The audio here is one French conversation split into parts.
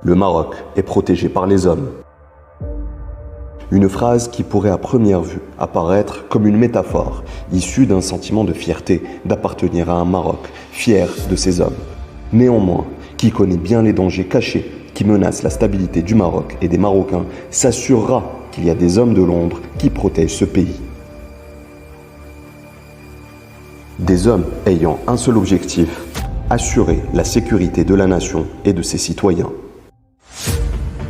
Le Maroc est protégé par les hommes. Une phrase qui pourrait à première vue apparaître comme une métaphore, issue d'un sentiment de fierté d'appartenir à un Maroc, fier de ses hommes. Néanmoins, qui connaît bien les dangers cachés qui menacent la stabilité du Maroc et des Marocains, s'assurera qu'il y a des hommes de l'ombre qui protègent ce pays. Des hommes ayant un seul objectif, assurer la sécurité de la nation et de ses citoyens.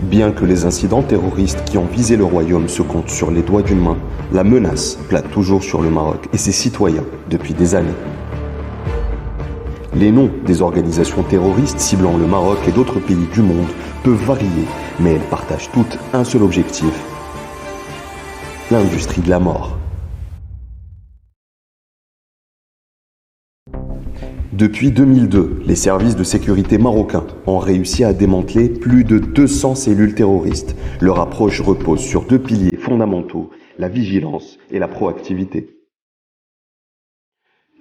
Bien que les incidents terroristes qui ont visé le royaume se comptent sur les doigts d'une main, la menace plane toujours sur le Maroc et ses citoyens depuis des années. Les noms des organisations terroristes ciblant le Maroc et d'autres pays du monde peuvent varier, mais elles partagent toutes un seul objectif: l'industrie de la mort. Depuis 2002, les services de sécurité marocains ont réussi à démanteler plus de 200 cellules terroristes. Leur approche repose sur deux piliers fondamentaux, la vigilance et la proactivité.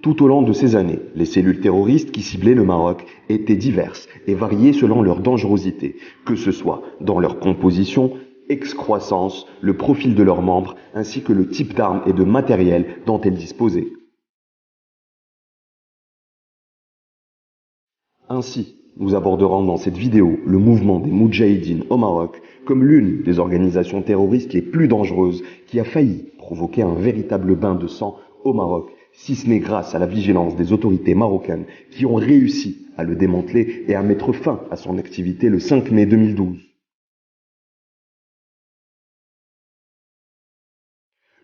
Tout au long de ces années, les cellules terroristes qui ciblaient le Maroc étaient diverses et variées selon leur dangerosité, que ce soit dans leur composition, excroissance, le profil de leurs membres, ainsi que le type d'armes et de matériel dont elles disposaient. Ainsi, nous aborderons dans cette vidéo le mouvement des Moudjahidines au Maroc comme l'une des organisations terroristes les plus dangereuses qui a failli provoquer un véritable bain de sang au Maroc, si ce n'est grâce à la vigilance des autorités marocaines qui ont réussi à le démanteler et à mettre fin à son activité le 5 mai 2012.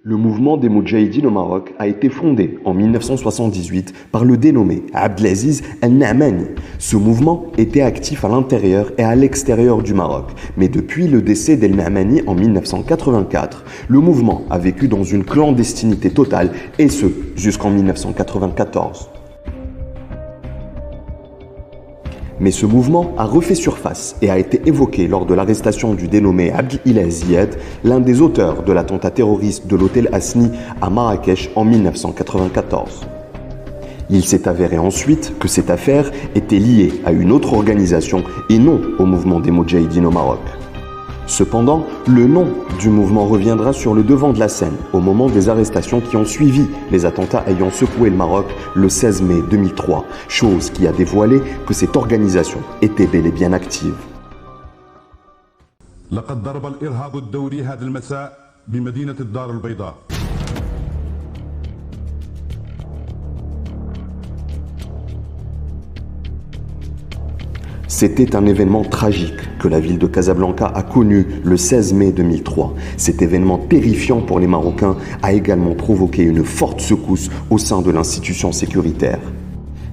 Le mouvement des Moudjahidines au Maroc a été fondé en 1978 par le dénommé Abdelaziz El-Na'mani. Ce mouvement était actif à l'intérieur et à l'extérieur du Maroc, mais depuis le décès d'El-Na'mani en 1984, le mouvement a vécu dans une clandestinité totale, et ce jusqu'en 1994. Mais ce mouvement a refait surface et a été évoqué lors de l'arrestation du dénommé Abdelilah Ziyad, l'un des auteurs de l'attentat terroriste de l'hôtel Hasni à Marrakech en 1994. Il s'est avéré ensuite que cette affaire était liée à une autre organisation et non au mouvement des Moudjahidines au Maroc. Cependant, le nom du mouvement reviendra sur le devant de la scène au moment des arrestations qui ont suivi les attentats ayant secoué le Maroc le 16 mai 2003, chose qui a dévoilé que cette organisation était bel et bien active. لقد ضرب الإرهاب الدوري هذا المساء بمدينة الدار البيضاء. C'était un événement tragique que la ville de Casablanca a connu le 16 mai 2003. Cet événement terrifiant pour les Marocains a également provoqué une forte secousse au sein de l'institution sécuritaire.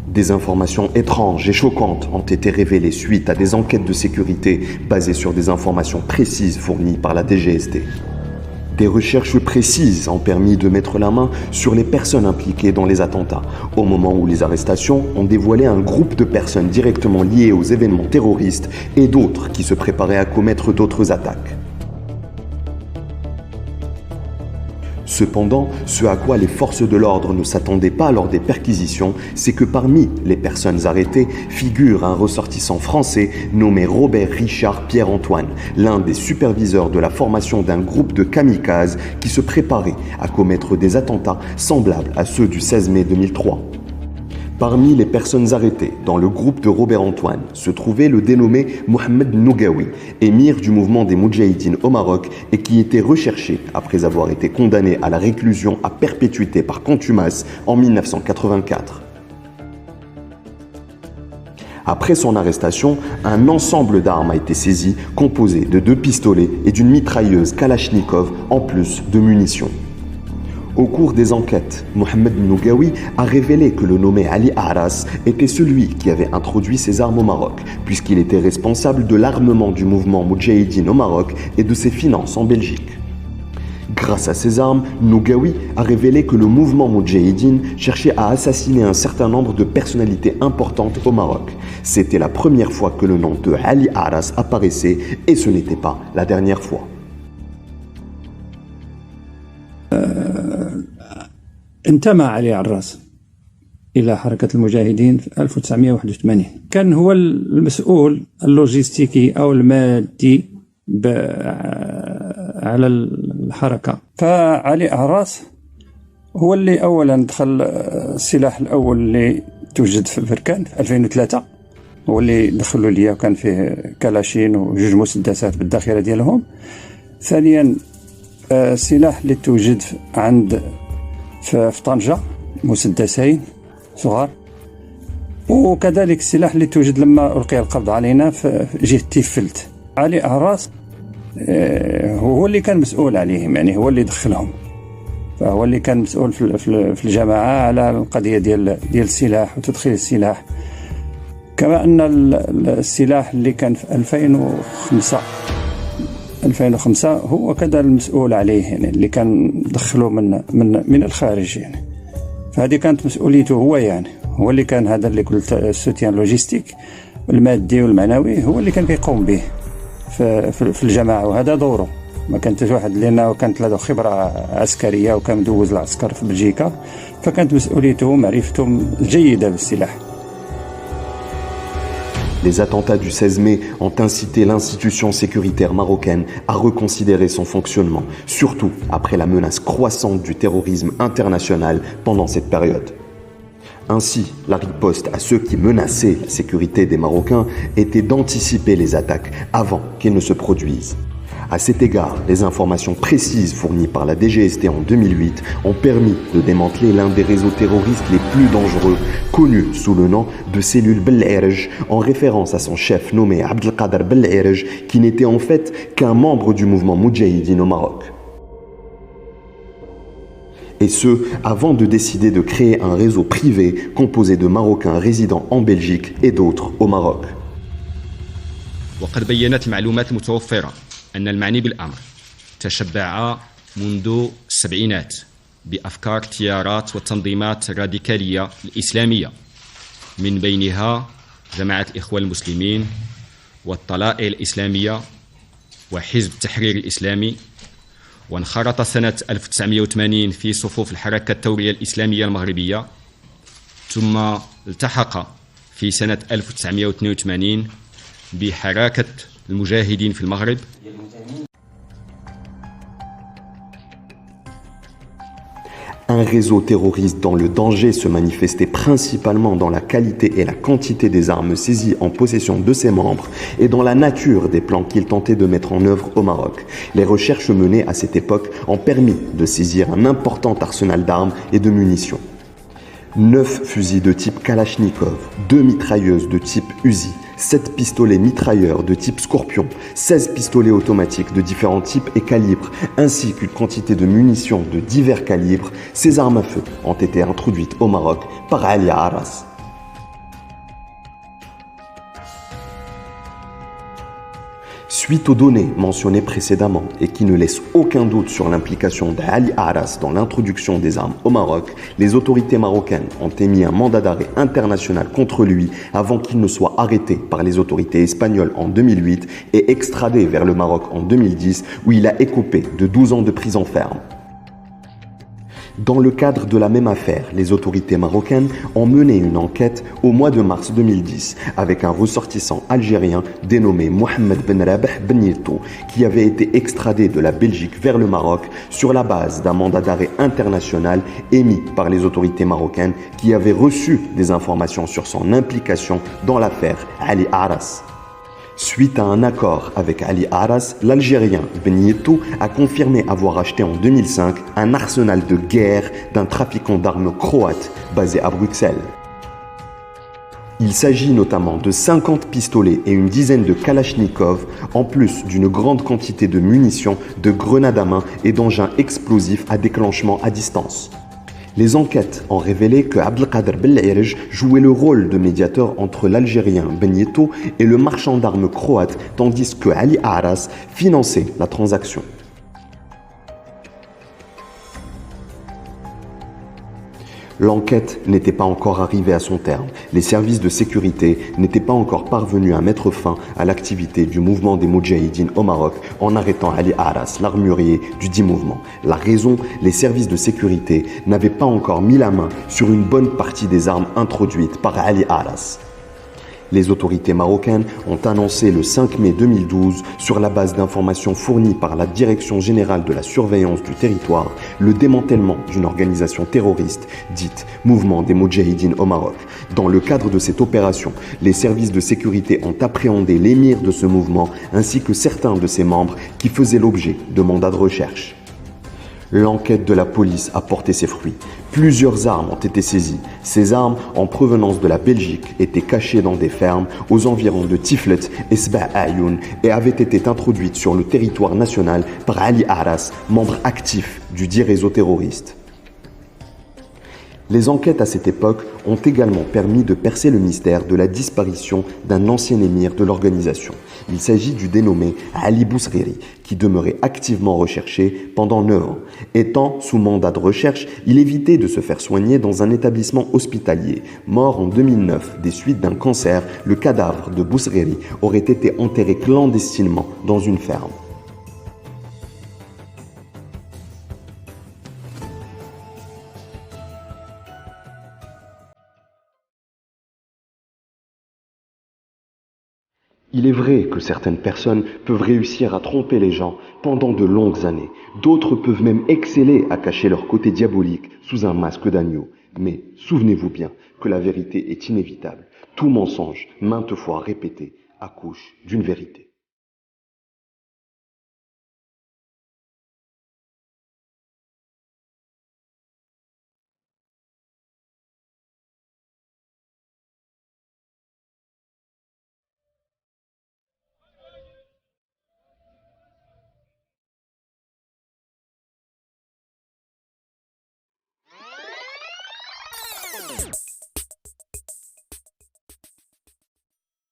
Des informations étranges et choquantes ont été révélées suite à des enquêtes de sécurité basées sur des informations précises fournies par la DGST. Des recherches précises ont permis de mettre la main sur les personnes impliquées dans les attentats, au moment où les arrestations ont dévoilé un groupe de personnes directement liées aux événements terroristes et d'autres qui se préparaient à commettre d'autres attaques. Cependant, ce à quoi les forces de l'ordre ne s'attendaient pas lors des perquisitions, c'est que parmi les personnes arrêtées figure un ressortissant français nommé Robert Richard Pierre-Antoine, l'un des superviseurs de la formation d'un groupe de kamikazes qui se préparait à commettre des attentats semblables à ceux du 16 mai 2003. Parmi les personnes arrêtées dans le groupe de Robert Antoine se trouvait le dénommé Mohamed Nougaoui, émir du mouvement des Moudjahidines au Maroc et qui était recherché après avoir été condamné à la réclusion à perpétuité par contumace en 1984. Après son arrestation, un ensemble d'armes a été saisi, composé de 2 pistolets et d'une mitrailleuse Kalachnikov en plus de munitions. Au cours des enquêtes, Mohamed Nougaoui a révélé que le nommé Ali Aras était celui qui avait introduit ces armes au Maroc, puisqu'il était responsable de l'armement du mouvement Moudjahidine au Maroc et de ses finances en Belgique. Grâce à ces armes, Nougaoui a révélé que le mouvement Moudjahidine cherchait à assassiner un certain nombre de personnalités importantes au Maroc. C'était la première fois que le nom de Ali Aras apparaissait et ce n'était pas la dernière fois. انتمى علي عراس إلى حركة المجاهدين في 1981. كان هو المسؤول اللوجستيكي أو المادي على الحركة. فعلي أعراس هو اللي أولا دخل السلاح الأول اللي توجد في بركان في 2003، هو اللي دخلوا ليا، وكان فيه كلاشين وجوج مسدسات بالذخيرة ديالهم. ثانيا السلاح اللي توجد في طنجة، مسدسين صغار. وكذلك السلاح اللي توجد لما ألقي القبض علينا في جهة تيفلت. علي أعراس هو اللي كان مسؤول عليهم، يعني هو اللي دخلهم، فهو اللي كان مسؤول في الجماعة على القضية ديال السلاح وتدخيل السلاح. كما أن السلاح اللي كان في 2005 هو كذا المسؤول عليه، يعني اللي كان دخله من الخارج يعني. فهذه كانت مسؤوليته هو، يعني هو اللي كان هذا اللي قلت السوتيان لوجيستيك المادي والمعنوي، هو اللي كان كيقوم به في الجماعة، وهذا دوره. ما كانتش واحد لأنه كانت له خبرة عسكرية وكان مدوز العسكر في بلجيكا، فكانت مسؤوليته ومعرفته جيدة بالسلاح. Les attentats du 16 mai ont incité l'institution sécuritaire marocaine à reconsidérer son fonctionnement, surtout après la menace croissante du terrorisme international pendant cette période. Ainsi, la riposte à ceux qui menaçaient la sécurité des Marocains était d'anticiper les attaques avant qu'elles ne se produisent. À cet égard, les informations précises fournies par la DGST en 2008 ont permis de démanteler l'un des réseaux terroristes les plus dangereux, connu sous le nom de cellule Bel'Erj, en référence à son chef nommé Abdelkader Bel'Erj, qui n'était en fait qu'un membre du mouvement Moudjahidine au Maroc. Et ce, avant de décider de créer un réseau privé composé de Marocains résidant en Belgique et d'autres au Maroc. أن المعني بالأمر تشبع منذ السبعينات بأفكار تيارات وتنظيمات راديكالية الإسلامية، من بينها جماعة الإخوان المسلمين والطلائع الإسلامية وحزب التحرير الإسلامي، وانخرط سنة 1980 في صفوف الحركة الثورية الإسلامية المغربية، ثم التحق في سنة 1982 بحركة المجاهدين في المغرب. Un réseau terroriste dont le danger se manifestait principalement dans la qualité et la quantité des armes saisies en possession de ses membres et dans la nature des plans qu'il tentait de mettre en œuvre au Maroc. Les recherches menées à cette époque ont permis de saisir un important arsenal d'armes et de munitions. 9 fusils de type Kalachnikov, 2 mitrailleuses de type Uzi, 7 pistolets mitrailleurs de type Scorpion, 16 pistolets automatiques de différents types et calibres, ainsi qu'une quantité de munitions de divers calibres. Ces armes à feu ont été introduites au Maroc par Ali Arras. Suite aux données mentionnées précédemment et qui ne laissent aucun doute sur l'implication d'Ali Arras dans l'introduction des armes au Maroc, les autorités marocaines ont émis un mandat d'arrêt international contre lui avant qu'il ne soit arrêté par les autorités espagnoles en 2008 et extradé vers le Maroc en 2010 où il a écopé de 12 ans de prison ferme. Dans le cadre de la même affaire, les autorités marocaines ont mené une enquête au mois de mars 2010 avec un ressortissant algérien dénommé Mohamed Ben Rabah Benito qui avait été extradé de la Belgique vers le Maroc sur la base d'un mandat d'arrêt international émis par les autorités marocaines qui avaient reçu des informations sur son implication dans l'affaire Ali Arras. Suite à un accord avec Ali Arras, l'Algérien Benito a confirmé avoir acheté en 2005 un arsenal de guerre d'un trafiquant d'armes croate basé à Bruxelles. Il s'agit notamment de 50 pistolets et une dizaine de Kalachnikov, en plus d'une grande quantité de munitions, de grenades à main et d'engins explosifs à déclenchement à distance. Les enquêtes ont révélé que Abdelkader Bel'Erj jouait le rôle de médiateur entre l'Algérien Benito et le marchand d'armes croate, tandis que Ali Arras finançait la transaction. L'enquête n'était pas encore arrivée à son terme. Les services de sécurité n'étaient pas encore parvenus à mettre fin à l'activité du mouvement des Moudjahidines au Maroc en arrêtant Ali Aras, l'armurier du dit mouvement. La raison, les services de sécurité n'avaient pas encore mis la main sur une bonne partie des armes introduites par Ali Aras. Les autorités marocaines ont annoncé le 5 mai 2012, sur la base d'informations fournies par la Direction générale de la surveillance du territoire, le démantèlement d'une organisation terroriste dite Mouvement des Moudjahidines au Maroc. Dans le cadre de cette opération, les services de sécurité ont appréhendé l'émir de ce mouvement ainsi que certains de ses membres qui faisaient l'objet de mandats de recherche. L'enquête de la police a porté ses fruits. Plusieurs armes ont été saisies. Ces armes, en provenance de la Belgique, étaient cachées dans des fermes aux environs de Tiflet et Sba Ayoun et avaient été introduites sur le territoire national par Ali Aras, membre actif du dit réseau terroriste. Les enquêtes à cette époque ont également permis de percer le mystère de la disparition d'un ancien émir de l'organisation. Il s'agit du dénommé Ali Bousriri, qui demeurait activement recherché pendant 9 ans. Étant sous mandat de recherche, il évitait de se faire soigner dans un établissement hospitalier. Mort en 2009 des suites d'un cancer, le cadavre de Bousriri aurait été enterré clandestinement dans une ferme. Il est vrai que certaines personnes peuvent réussir à tromper les gens pendant de longues années. D'autres peuvent même exceller à cacher leur côté diabolique sous un masque d'agneau. Mais souvenez-vous bien que la vérité est inévitable. Tout mensonge, maintes fois répété, accouche d'une vérité.